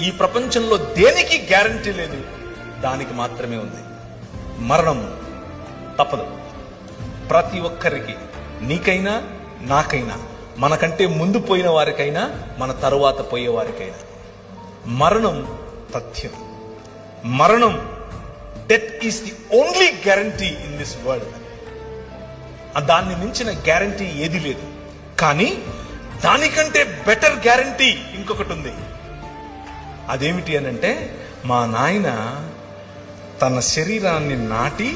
ఈ ప్రపంచంలో దేనికి గ్యారంటీ లేదు, దానికి మాత్రమే ఉంది. మరణం తప్పదు ప్రతి ఒక్కరికి, నీకైనా నాకైనా, మనకంటే ముందు పోయిన వారికైనా మన తరువాత పోయే వారికైనా. మరణం తథ్యం. మరణం, death is the only guarantee in this world. దాన్ని మించిన గ్యారంటీ ఏది లేదు. కానీ దానికంటే బెటర్ గ్యారంటీ ఇంకొకటి ఉంది. అదేమిటి అనంటే, మా నాయన తన శరీరాన్ని నాటి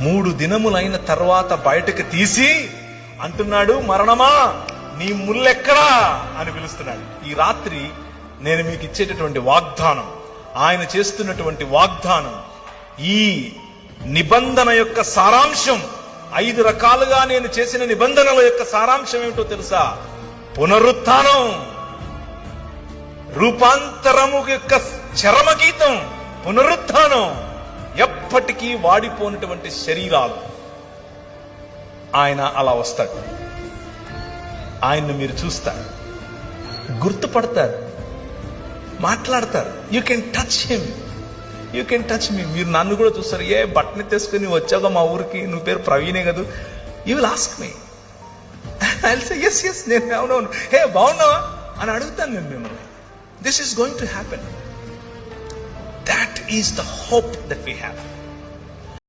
3 దినములైన తర్వాత బయటకు తీసి అంటున్నాడు, మరణమా నీ ముల్లెక్కడా అని పిలుస్తున్నాడు. ఈ రాత్రి నేను మీకు ఇచ్చేటటువంటి వాగ్దానం, ఆయన చేస్తున్నటువంటి వాగ్దానం, ఈ నిబంధన యొక్క సారాంశం, 5 రకాలుగా నేను చేసిన నిబంధనల యొక్క సారాంశం ఏమిటో తెలుసా? పునరుత్థానం, రూపాంతరము యొక్క చరమగీతం, పునరుత్థానం. ఎప్పటికీ వాడిపోయినటువంటి శరీరాలు. ఆయన అలా వస్తాడు. ఆయన్ను మీరు చూస్తారు, గుర్తుపడతారు, మాట్లాడతారు. You can touch him, you can touch me. మీరు నన్ను కూడా చూస్తారు. ఏ బట్టని తెచ్చుకుని వచ్చావుగా మా ఊరికి, నువ్వు పేరు ప్రవీణే కదా, you will ask me. I will say yes, నేను అవునవును, హే బాగున్నావా అని అడుగుతాను నేను మిమ్మల్ని. This is going to happen. That is the hope that we have.